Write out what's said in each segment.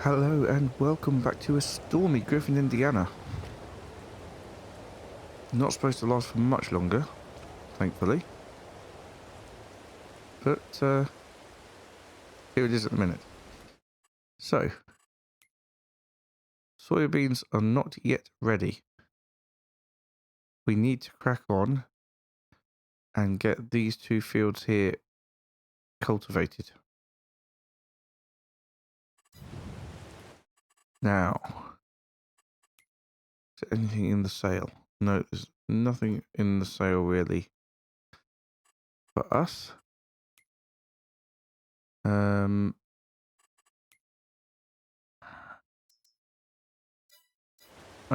Hello and welcome back to a stormy Griffin, Indiana. Not supposed to last for much longer, thankfully. But here it is at the minute. So, soybeans are not yet ready. We need to crack on and get these two fields here cultivated. Now, is there anything in the sale? No, there's nothing in the sale really for us. I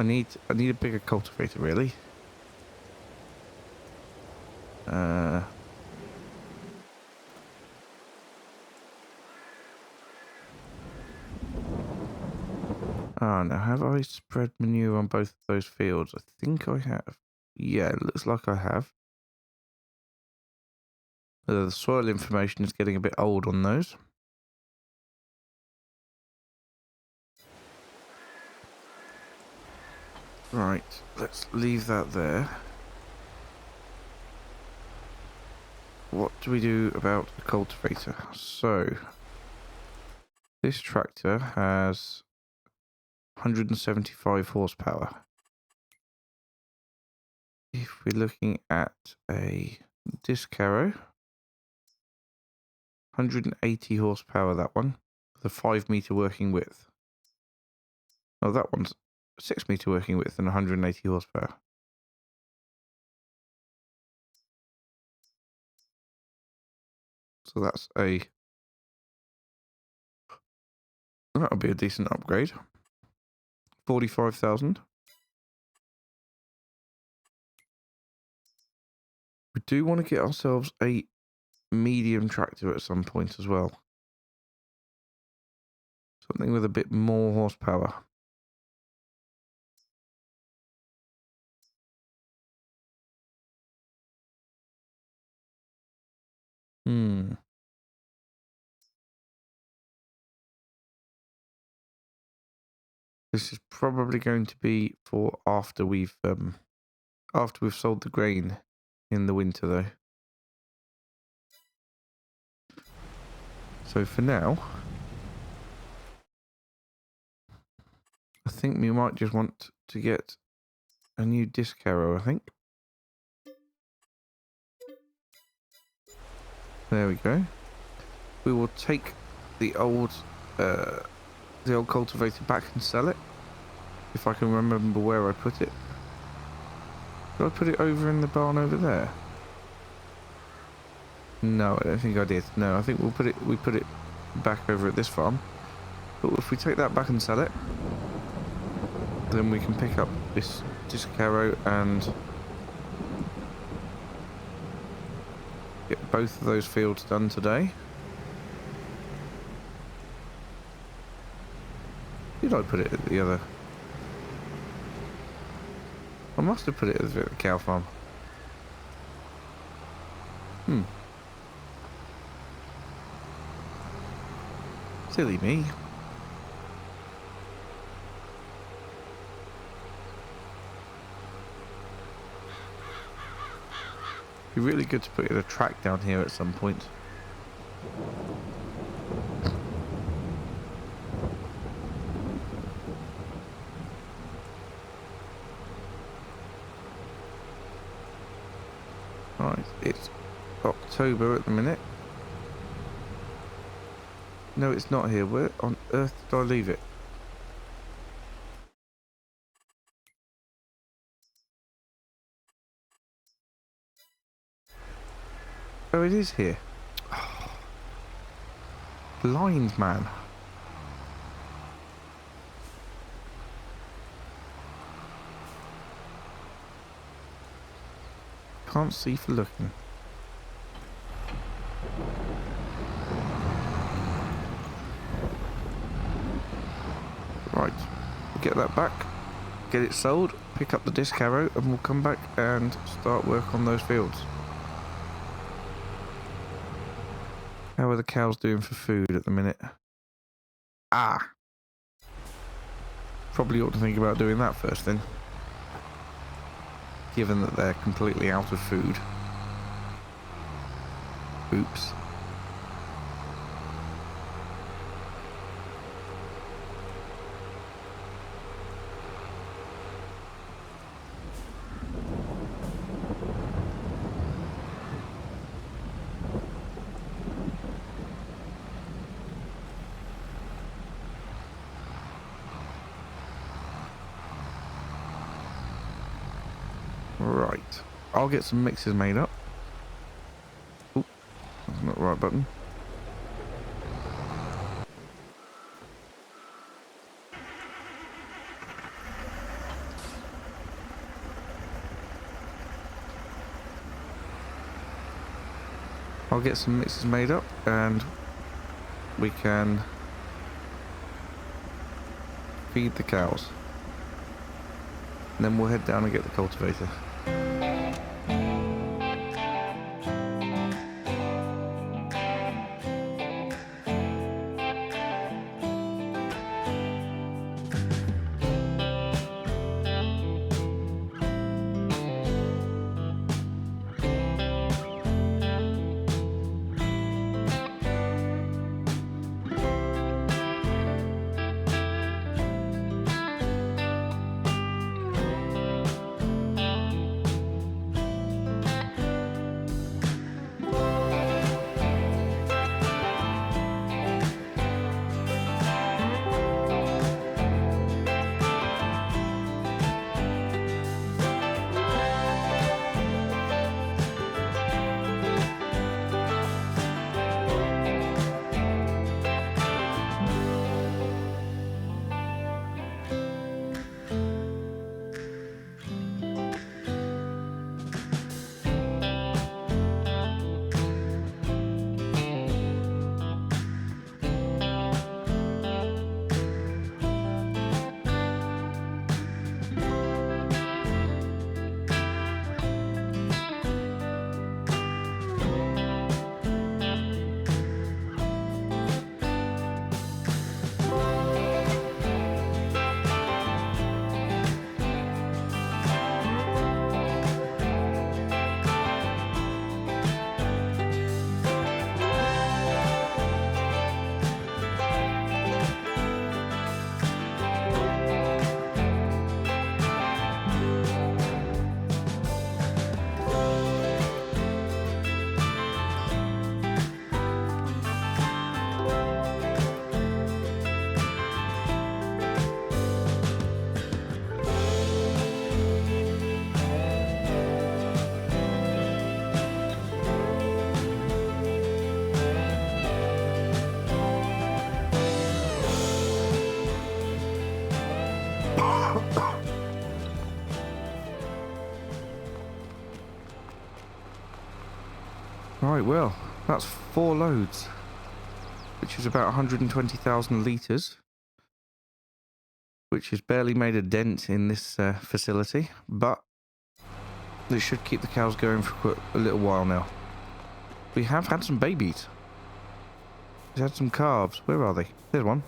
need a bigger cultivator really. Oh, now have I spread manure on both of those fields? I think I have. Yeah, it looks like I have. The soil information is getting a bit old on those. Right, let's leave that there. What do we do about the cultivator? So, this tractor has 175 horsepower. If we're looking at a disc harrow, 180 horsepower, that one, with a 5 meter working width. Oh, that one's 6 meter working width and 180 horsepower. So that'll be a decent upgrade. 45,000. We do want to get ourselves a medium tractor at some point as well. Something with a bit more horsepower. This is probably going to be for after we've sold the grain in the winter though. So for now, I think we might just want to get a new disc harrow, I think. There we go. We will take the old cultivator back and sell it. If I can remember where I put it. Did I put it over in the barn over there? No, I don't think I did. No, I think we put it back over at this farm. But if we take that back and sell it, then we can pick up this disc harrow and get both of those fields done today. Did I put it at the other? I must have put it at the cow farm. Silly me. It'd be really good to put a track down here at some point. Right, it's October at the minute. No, it's not here. Where on earth did I leave it? Oh, it is here. Oh, blind man. Can't see for looking. Right, we'll get that back, get it sold, pick up the disc harrow, and we'll come back and start work on those fields. How are the cows doing for food at the minute? Ah, probably ought to think about doing that first then. Given that they're completely out of food. Oops. Right. I'll get some mixes made up. Oop, that's not the right button. I'll get some mixes made up and we can feed the cows. And then we'll head down and get the cultivator. Right, well, that's 4 loads, which is about 120,000 litres, which has barely made a dent in this facility, but it should keep the cows going for a little while now. We have had some babies. We've had some calves. Where are they? There's one.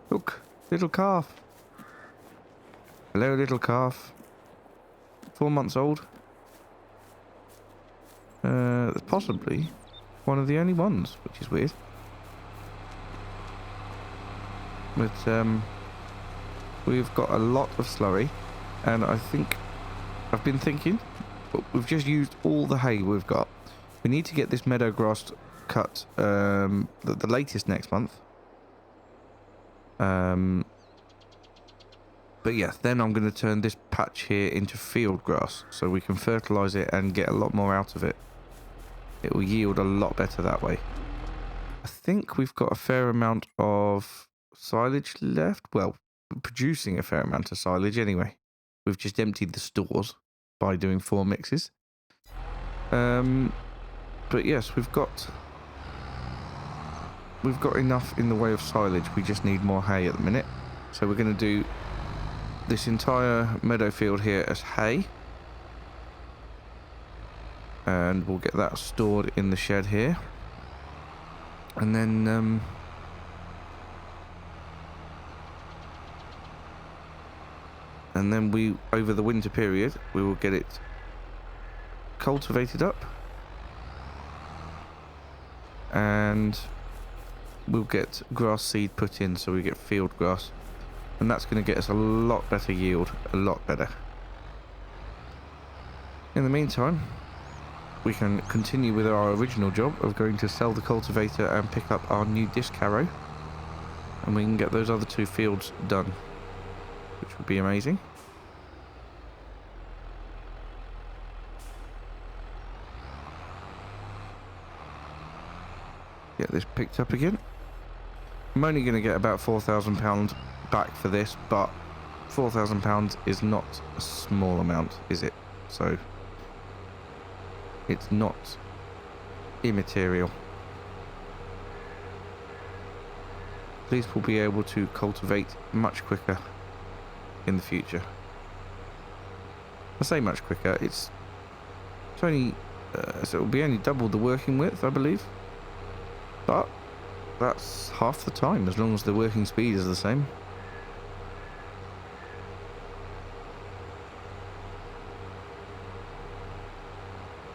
Look, little calf. Hello, little calf. 4 months old. Possibly one of the only ones, which is weird. But we've got a lot of slurry, and I think I've been thinking, but we've just used all the hay we've got. We need to get this meadow grass cut the latest next month. But yeah, then I'm going to turn this patch here into field grass so we can fertilise it and get a lot more out of it. It will yield a lot better that way. I think we've got a fair amount of silage left. Well, producing a fair amount of silage anyway. We've just emptied the stores by doing 4 mixes. But yes, we've got enough in the way of silage. We just need more hay at the minute. So we're going to do this entire meadow field here as hay. And we'll get that stored in the shed here. And then And then we, over the winter period, we will get it cultivated up. And we'll get grass seed put in, so we get field grass. And that's going to get us a lot better yield, a lot better. In the meantime, we can continue with our original job of going to sell the cultivator and pick up our new disc harrow. And we can get those other 2 fields done, which would be amazing. Get this picked up again. I'm only going to get about £4,000 back for this, but £4,000 is not a small amount, is it? So it's not immaterial. At least we'll be able to cultivate much quicker in the future. I say much quicker, it's only so it'll be only double the working width, I believe, but that's half the time as long as the working speed is the same.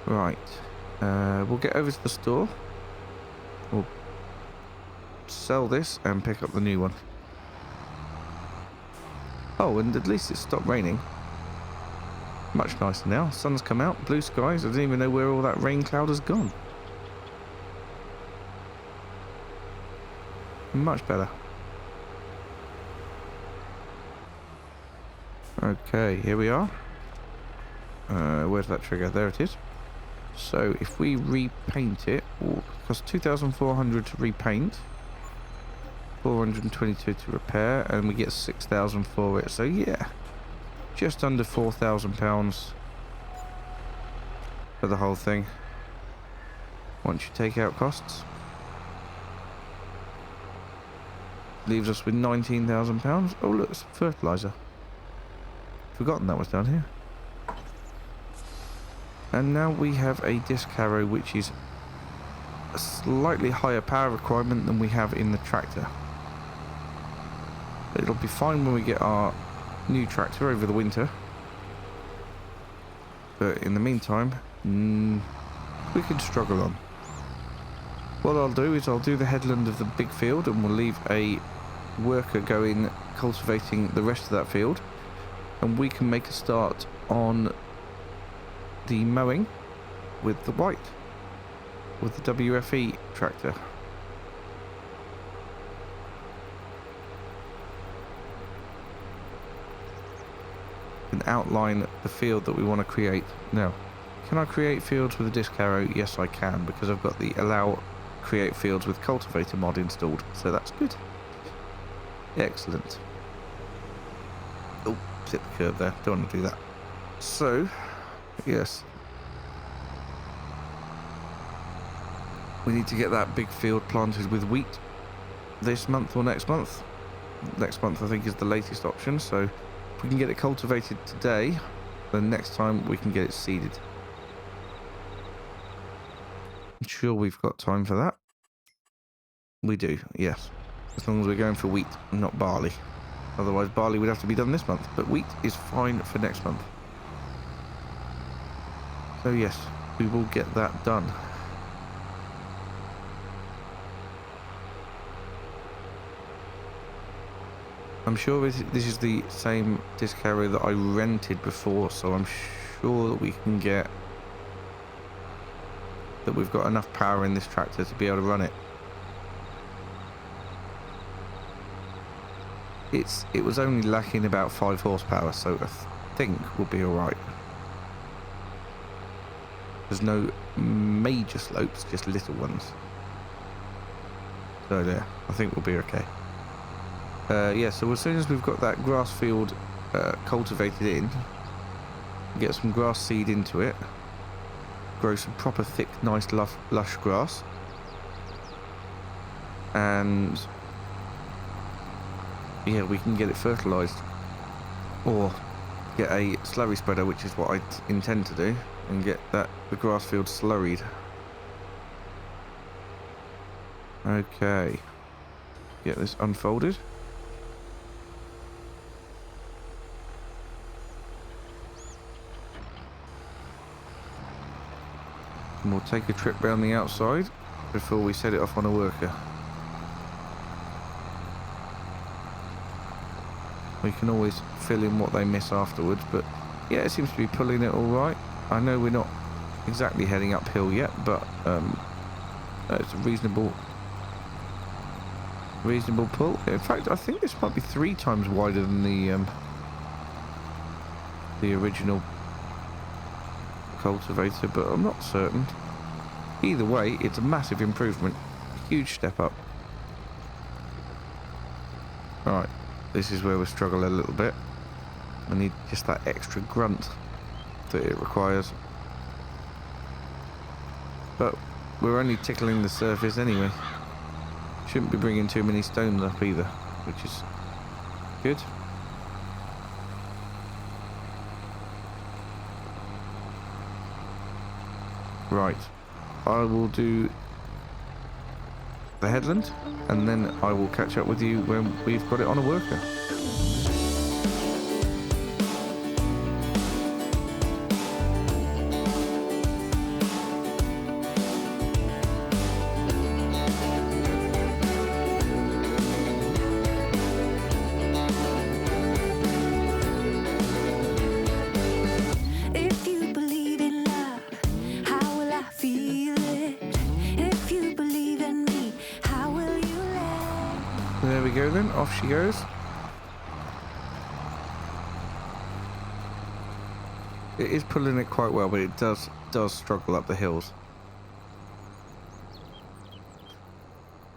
Right, we'll get over to the store. We'll sell this and pick up the new one. Oh, and at least it stopped raining. Much nicer now. Sun's come out, blue skies. I didn't even know where all that rain cloud has gone. Much better. Okay, here we are. Where's that trigger? There it is. So if we repaint it, it will cost 2,400 to repaint, 422 to repair, and we get 6,000 for it. So yeah, just under £4,000 for the whole thing. Once you take out costs, leaves us with £19,000. Oh look, it's fertilizer. Forgotten that was down here. And now we have a disc harrow, which is a slightly higher power requirement than we have in the tractor. But it'll be fine when we get our new tractor over the winter. But in the meantime, we can struggle on. What I'll do is I'll do the headland of the big field, and we'll leave a worker going cultivating the rest of that field. And we can make a start on the mowing with the white, with the WFE tractor. And outline the field that we want to create. Now, can I create fields with a disc harrow? Yes, I can, because I've got the allow create fields with cultivator mod installed, so that's good. Excellent. Oh, hit the curb there, don't want to do that. So yes, we need to get that big field planted with wheat this month or next month. Next month I think is the latest option, so if we can get it cultivated today, then next time we can get it seeded. I'm sure we've got time for that. We do, yes, as long as we're going for wheat and not barley. Otherwise barley would have to be done this month, but wheat is fine for next month. So yes, we will get that done. I'm sure this is the same disc harrow that I rented before, so I'm sure that we can get... that we've got enough power in this tractor to be able to run it. It was only lacking about 5 horsepower, so I think we'll be alright. There's no major slopes, just little ones. So there, I think we'll be okay. Yeah, so as soon as we've got that grass field cultivated in, get some grass seed into it, grow some proper thick, nice, lush grass, and yeah, we can get it fertilised, or get a slurry spreader, which is what I intend to do, and get the grass field slurried. Okay, get this unfolded. And we'll take a trip round the outside before we set it off on a worker. We can always fill in what they miss afterwards, but yeah, it seems to be pulling it all right. I know we're not exactly heading uphill yet, but it's a reasonable pull. In fact, I think this might be 3 times wider than the original cultivator, but I'm not certain. Either way, it's a massive improvement, a huge step up. Alright, this is where we struggle a little bit. I need just that extra grunt that it requires. But we're only tickling the surface anyway. Shouldn't be bringing too many stones up either, which is good. Right, I will do the headland, and then I will catch up with you when we've got it on a worker. There we go then, off she goes. It is pulling it quite well, but it does struggle up the hills.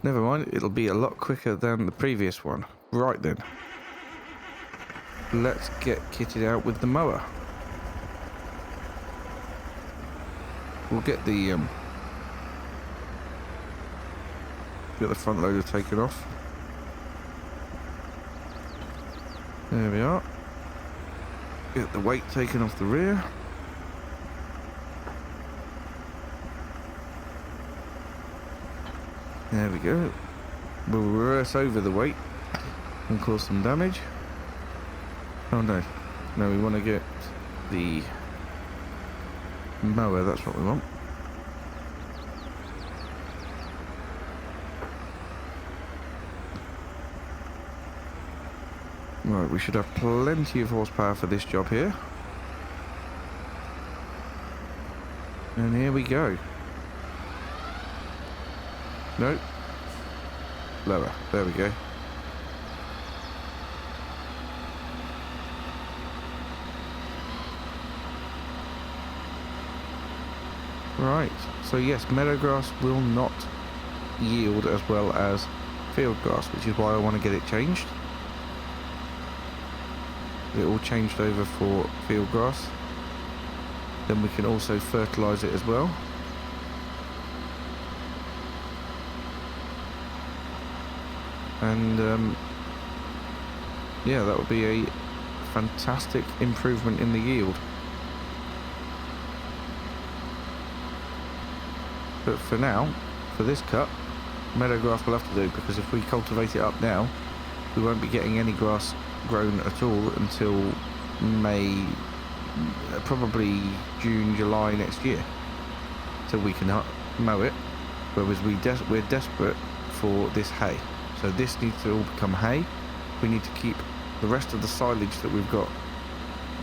Never mind, it'll be a lot quicker than the previous one. Right then. Let's get kitted out with the mower. We'll get the front loader taken off. There we are. Get the weight taken off the rear. There we go. We'll reverse over the weight and cause some damage. Oh no. No, we want to get the mower, that's what we want. Right, we should have plenty of horsepower for this job here. And here we go. Nope. Lower. There we go. Right, so yes, meadow grass will not yield as well as field grass, which is why I want to get it changed. It all changed over for field grass. Then we can also fertilise it as well. And yeah, that would be a fantastic improvement in the yield. But for now, for this cut, meadow grass will have to do, because if we cultivate it up now, we won't be getting any grass grown at all until May, probably June, July next year, till we can mow it. Whereas we're desperate for this hay, so this needs to all become hay. We need to keep the rest of the silage that we've got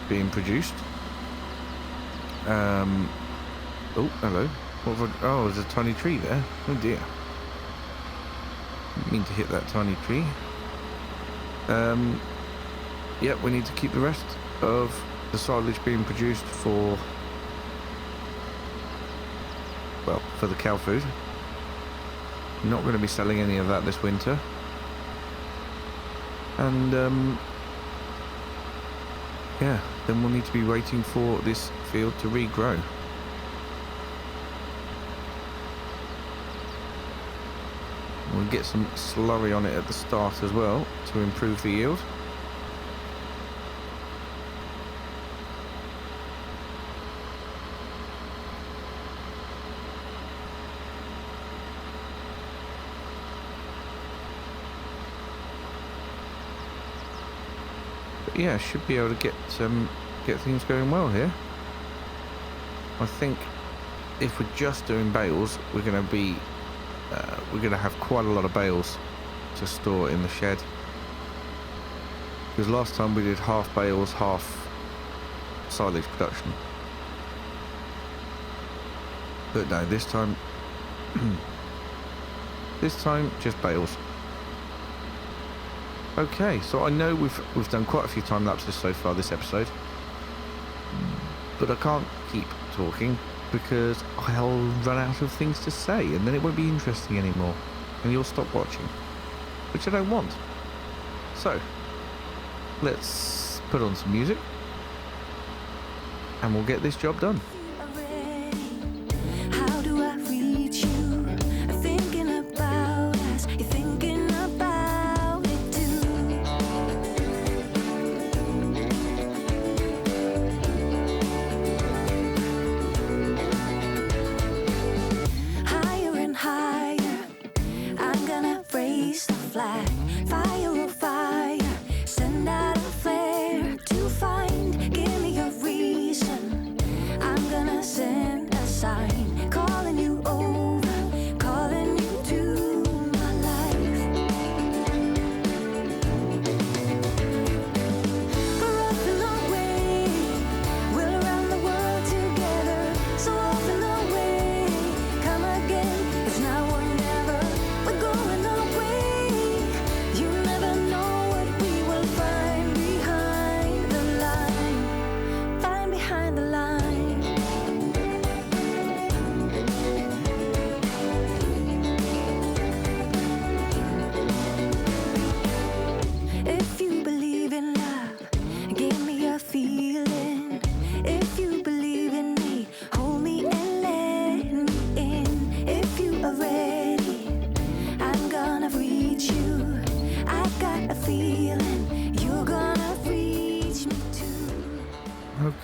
being produced. Oh, hello. Oh, there's a tiny tree there. Oh dear. Didn't mean to hit that tiny tree. Yep, we need to keep the rest of the silage being produced for, well, for the cow food. Not going to be selling any of that this winter. And yeah, then we'll need to be waiting for this field to regrow. We'll get some slurry on it at the start as well to improve the yield. But yeah, should be able to get things going well here. I think if we're just doing bales, we're going to have quite a lot of bales to store in the shed. Because last time we did half bales, half silage production. But no, this time, just bales. Okay, so I know we've done quite a few time lapses so far this episode, but I can't keep talking because I'll run out of things to say, and then it won't be interesting anymore, and you'll stop watching, which I don't want. So let's put on some music, and we'll get this job done.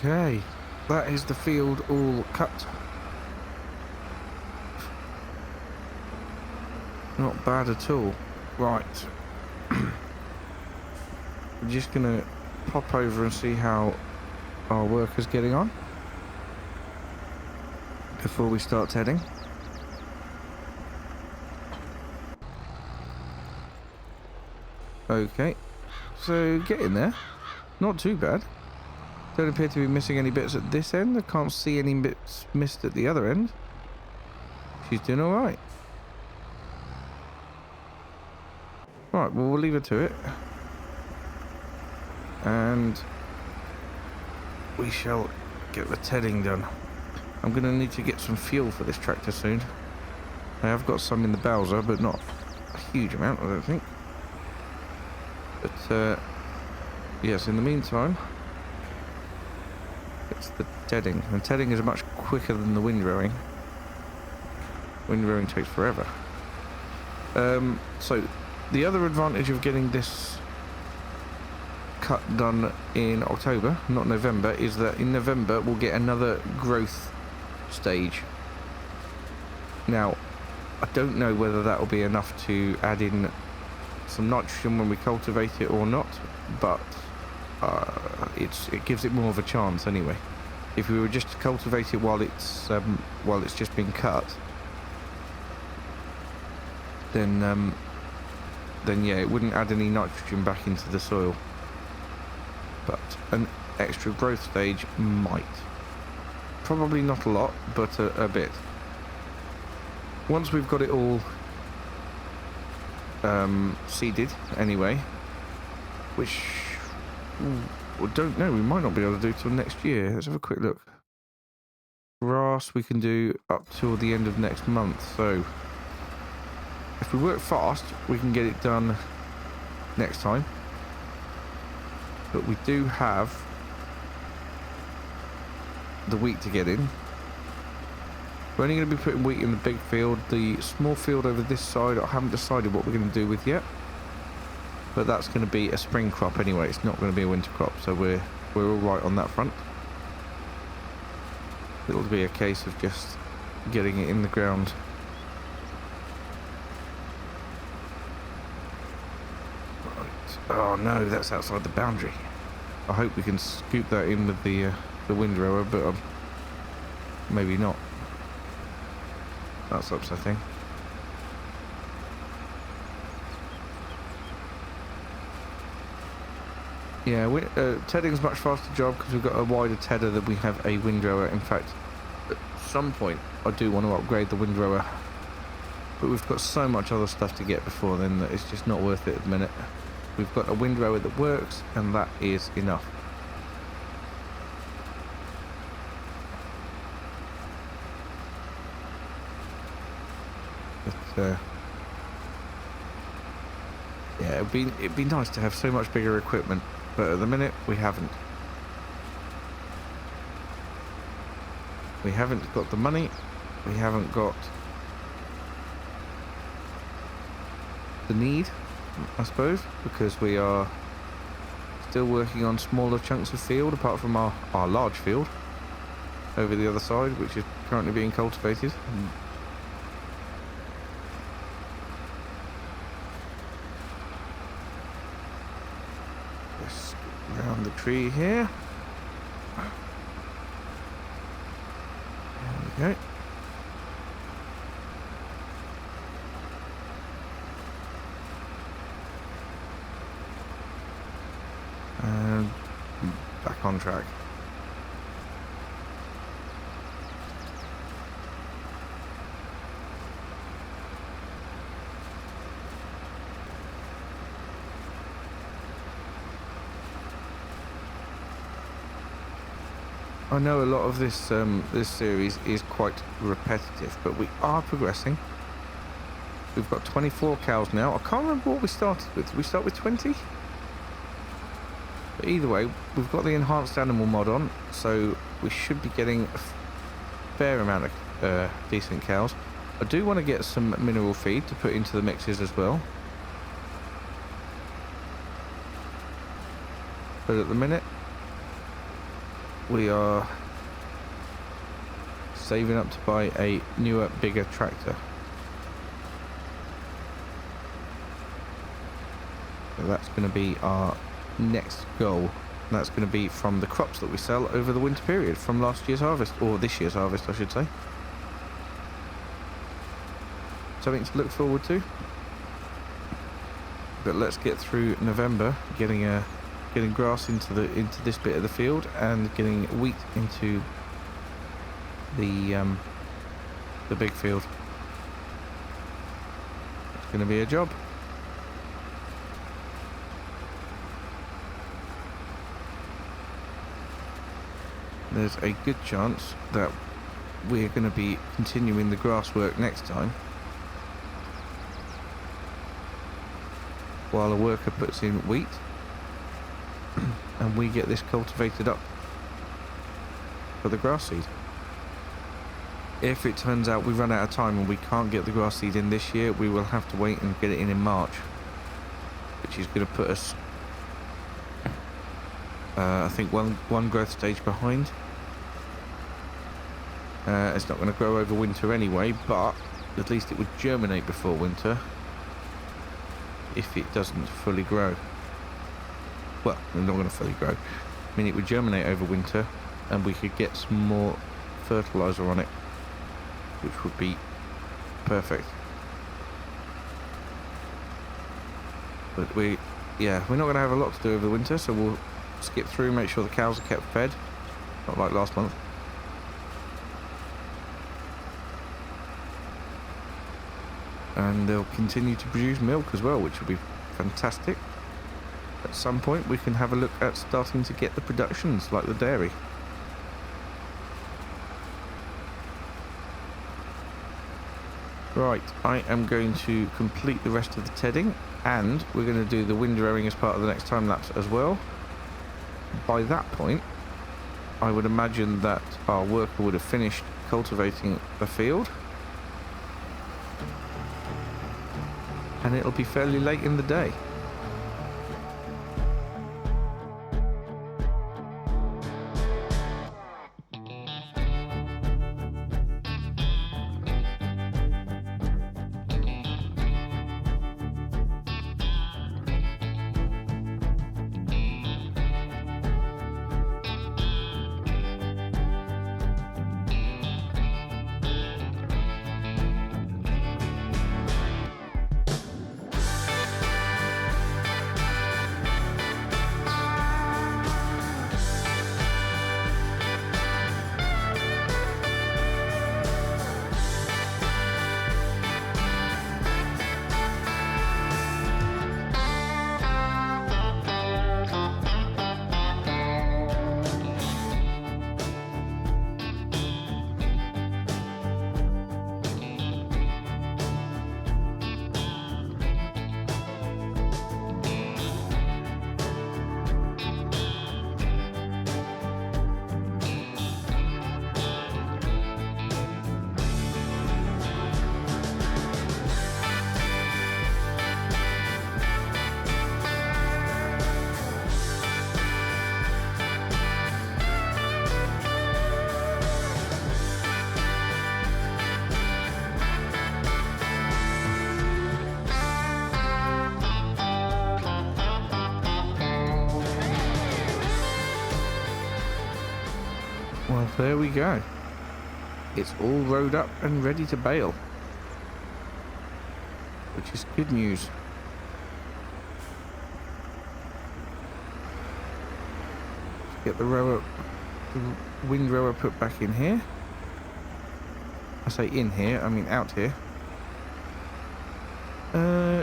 Okay, that is the field all cut. Not bad at all. Right. We're just gonna pop over and see how our worker's getting on before we start heading. Okay, so getting there. Not too bad. Don't appear to be missing any bits at this end. I can't see any bits missed at the other end. She's doing alright. Right, well, we'll leave her to it. And we shall get the tedding done. I'm going to need to get some fuel for this tractor soon. I have got some in the Bowser, but not a huge amount, I don't think. But, yes, in the meantime, it's the tedding. And tedding is much quicker than the windrowing. Windrowing takes forever. So, the other advantage of getting this cut done in October, not November, is that in November we'll get another growth stage. Now, I don't know whether that will be enough to add in some nitrogen when we cultivate it or not, but it gives it more of a chance anyway. If we were just to cultivate it while it's just been cut, then yeah, it wouldn't add any nitrogen back into the soil. But an extra growth stage might. Probably not a lot, but a bit. Once we've got it all seeded anyway, which I don't know, we might not be able to do till next year. Let's have a quick look. Grass we can do up till the end of next month, so if we work fast we can get it done next time. But we do have the wheat to get in. We're only going to be putting wheat in the big field. The small field over this side I haven't decided what we're going to do with yet, but that's going to be a spring crop anyway. It's not going to be a winter crop, so we're all right on that front. It'll be a case of just getting it in the ground. Oh no, that's outside the boundary. I hope we can scoop that in with the windrower, but maybe not. That's upsetting. Yeah, tedding's a much faster job because we've got a wider tedder than we have a windrower. In fact, at some point I do want to upgrade the windrower, but we've got so much other stuff to get before then that it's just not worth it at the minute. We've got a windrower that works, and that is enough. But, yeah, it'd be nice to have so much bigger equipment, but at the minute we haven't. We haven't got the money. We haven't got the need, I suppose, because we are still working on smaller chunks of field apart from our large field over the other side, which is currently being cultivated. Just around the tree here. There we go. And back on track. I know a lot of this this series is quite repetitive, but we are progressing. We've got 24 cows now. I can't remember what we started with. Did we start with 20? But either way, we've got the enhanced animal mod on, so we should be getting a fair amount of decent cows. I do want to get some mineral feed to put into the mixes as well. But at the minute, we are saving up to buy a newer, bigger tractor. So that's going to be our next goal. And that's going to be from the crops that we sell over the winter period, from last year's harvest, or this year's harvest I should say. Something to look forward to. But let's get through November, getting grass into this bit of the field and getting wheat into the big field. It's going to be a job. There's a good chance that we're going to be continuing the grass work next time, while a worker puts in wheat and we get this cultivated up for the grass seed. If it turns out we run out of time and we can't get the grass seed in this year, we will have to wait and get it in March, which is going to put us I think one growth stage behind. It's not going to grow over winter anyway, but at least it would germinate before winter if it doesn't fully grow. Well, it's not going to fully grow. I mean, it would germinate over winter and we could get some more fertilizer on it, which would be perfect. But we're not going to have a lot to do over the winter, so we'll skip through, make sure the cows are kept fed, not like last month. And they'll continue to produce milk as well, which will be fantastic. At some point we can have a look at starting to get the productions like the dairy. Right, I am going to complete the rest of the tedding, and we're going to do the windrowing as part of the next time lapse as well. By that point, I would imagine that our worker would have finished cultivating the field, and it'll be fairly late in the day. Well, there we go. It's all rode up and ready to bale, which is good news. Get the rower, the wind rower put back in here. I say in here, I mean out here.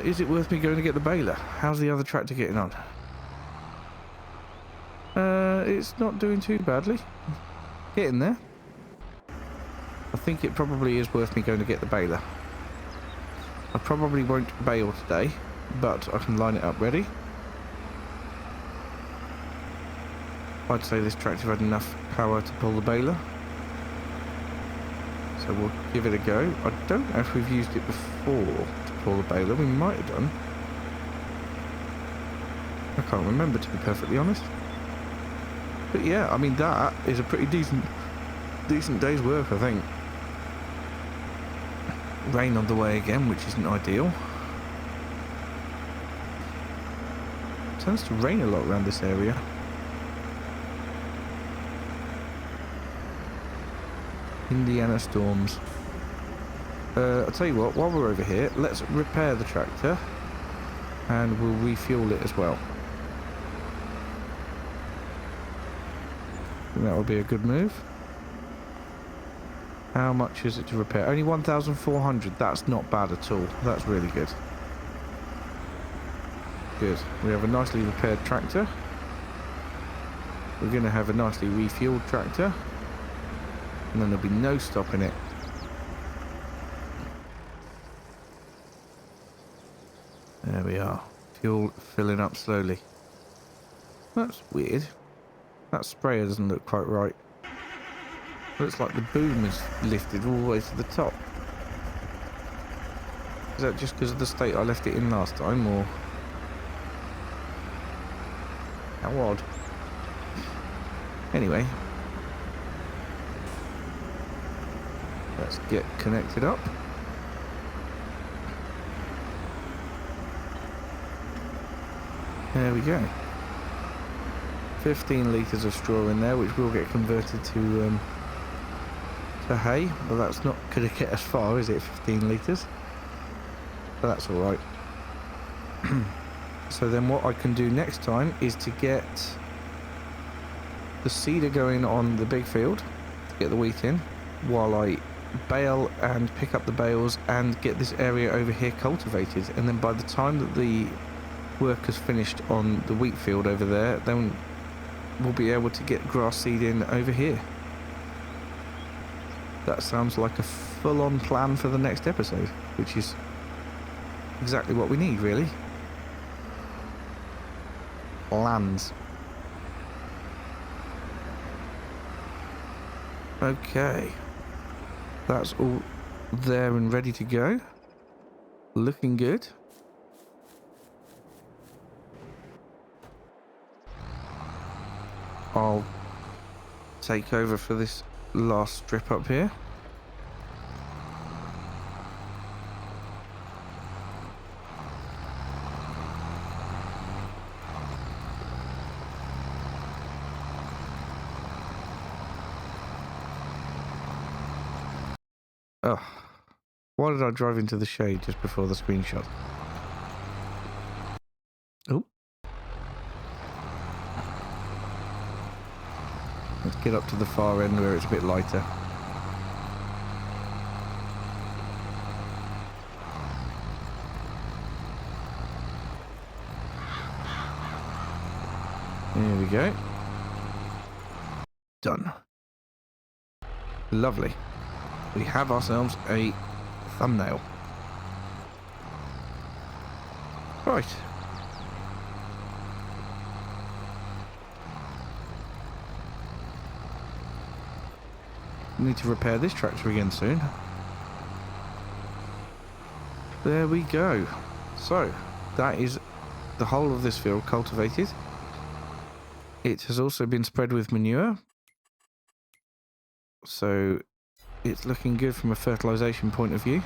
Is it worth me going to get the baler? How's the other tractor getting on? It's not doing too badly. Getting there. I think it probably is worth me going to get the baler. I probably won't bale today, but I can line it up ready. I'd say this tractor had enough power to pull the baler. So we'll give it a go. I don't know if we've used it before to pull the baler. We might have done. I can't remember, to be perfectly honest. But yeah, I mean, that is a pretty decent day's work, I think. Rain on the way again, which isn't ideal. It tends to rain a lot around this area. Indiana storms. I'll tell you what, while we're over here, let's repair the tractor and we'll refuel it as well. I think that would be a good move. How much is it to repair? Only 1,400. That's not bad at all. That's really good. Good. We have a nicely repaired tractor. We're going to have a nicely refueled tractor. And then there'll be no stopping it. There we are. Fuel filling up slowly. That's weird. That sprayer doesn't look quite right. Looks like the boom is lifted all the way to the top. Is that just because of the state I left it in last time, or... How odd. Anyway. Let's get connected up. There we go. 15 litres of straw in there, which will get converted to hay, but that's not going to get us far, is it? 15 litres. But that's alright. So then what I can do next time is to get the seeder going on the big field, to get the wheat in, while I bale and pick up the bales and get this area over here cultivated. And then by the time that the work has finished on the wheat field over there, then we'll be able to get grass seed in over here. That sounds like a full-on plan for the next episode, which is exactly what we need, really. Plans. Okay. That's all there and ready to go. Looking good. I'll take over for this last strip up here. Oh, why did I drive into the shade just before the screenshot? Oh. Let's get up to the far end where it's a bit lighter. There we go. Done. Lovely. We have ourselves a thumbnail. Right. Need to repair this tractor again soon. There we go. So, that is the whole of this field cultivated. It has also been spread with manure. So, it's looking good from a fertilisation point of view.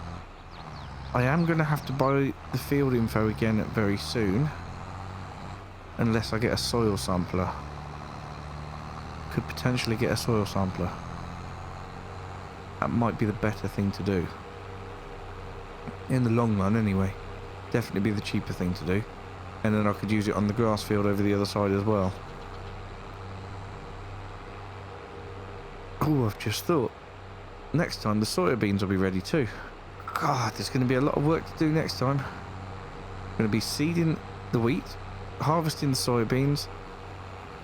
I am going to have to buy the field info again very soon. Unless I get a soil sampler. Could potentially get a soil sampler. That might be the better thing to do. In the long run, anyway. Definitely be the cheaper thing to do. And then I could use it on the grass field over the other side as well. Oh, I've just thought. Next time the soybeans will be ready too. God, there's going to be a lot of work to do next time. I'm going to be seeding the wheat, harvesting the soybeans,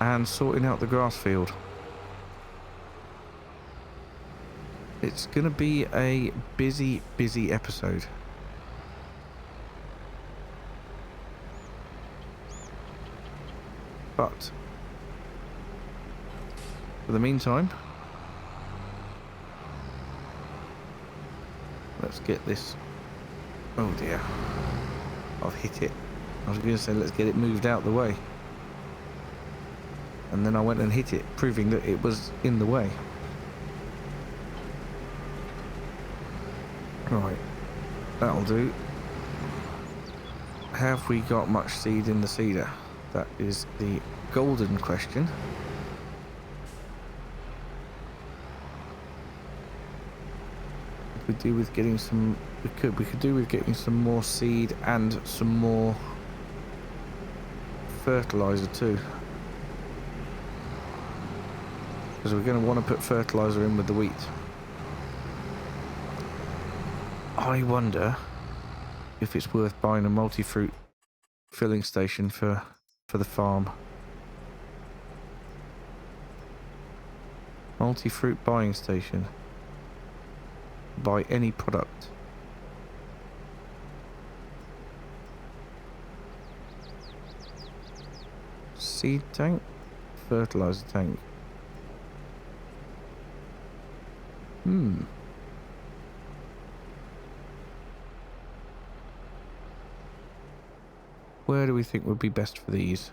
and sorting out the grass field. It's going to be a busy, busy episode. But for the meantime, let's get this. Oh dear, I've hit it. I was going to say let's get it moved out the way, and then I went and hit it, proving that it was in the way. Right, that'll do. Have we got much seed in the seeder? That is the golden question. We do with getting some. We could do with getting some more seed and some more fertilizer too, because we're going to want to put fertilizer in with the wheat. I wonder if it's worth buying a multi-fruit filling station for the farm. Multi-fruit buying station. Buy any product. Seed tank, fertilizer tank. Where do we think would be best for these?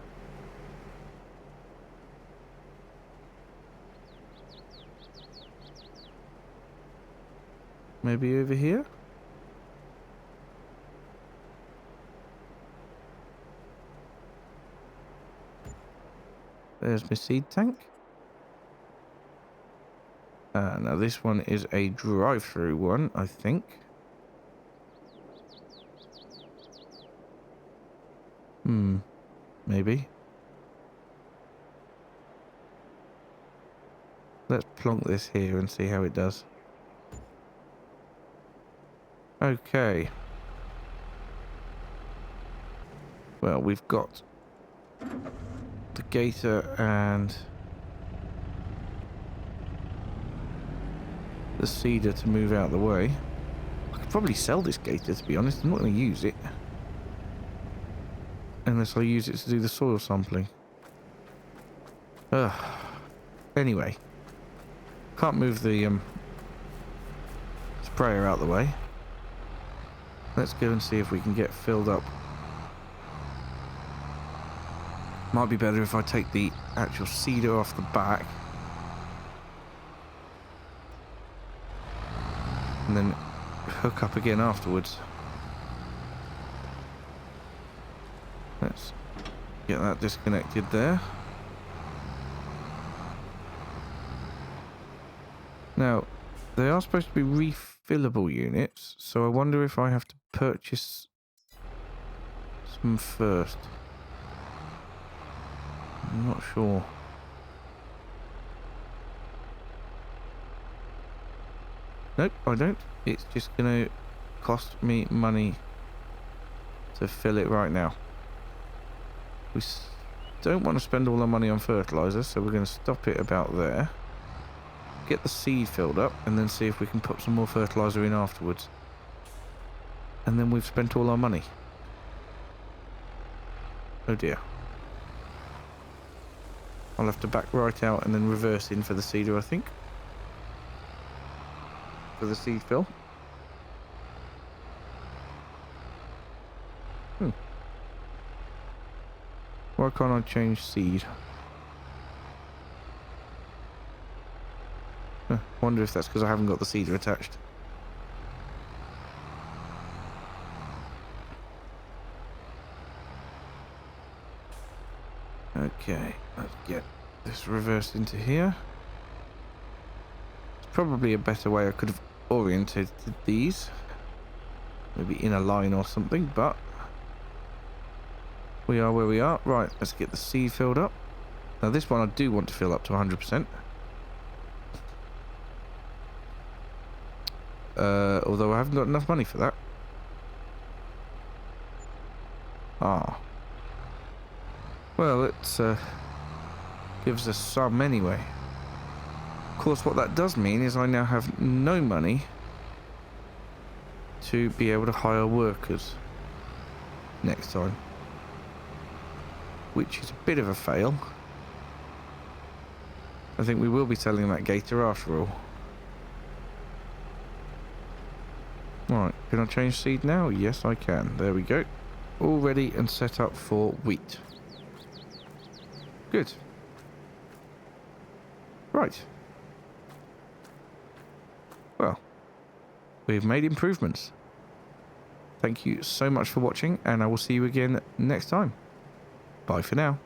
Maybe over here? There's my seed tank. Now this one is a drive-through one, I think. Maybe. Let's plonk this here and see how it does. Okay. Well, we've got the gator and the seeder to move out of the way. I could probably sell this gator, to be honest. I'm not going to use it. Unless I use it to do the soil sampling. Anyway. Can't move the sprayer out of the way. Let's go and see if we can get filled up. Might be better if I take the actual seeder off the back. And then hook up again afterwards. Let's get that disconnected there. Now, they are supposed to be refillable units, so I wonder if I have to purchase some first. I'm not sure. Nope, I don't. It's just going to cost me money to fill it right now. We don't want to spend all our money on fertilizer, so we're going to stop it about there. Get the seed filled up, and then see if we can put some more fertilizer in afterwards. And then we've spent all our money. Oh dear. I'll have to back right out and then reverse in for the seeder, I think. For the seed fill. Why can't I change seed? Wonder if that's because I haven't got the seeder attached. Okay, let's get this reversed into here. Let's probably a better way I could have oriented these. Maybe in a line or something, but we are where we are. Right, let's get the seed filled up. Now this one I do want to fill up to 100%. Although I haven't got enough money for that. Ah. Well, it gives us some anyway. Of course, what that does mean is I now have no money to be able to hire workers next time. Which is a bit of a fail. I think we will be selling that gator after all. Right, can I change seed now? Yes, I can. There we go. All ready and set up for wheat. Good. Right. Well, we've made improvements. Thank you so much for watching, and I will see you again next time. Bye for now.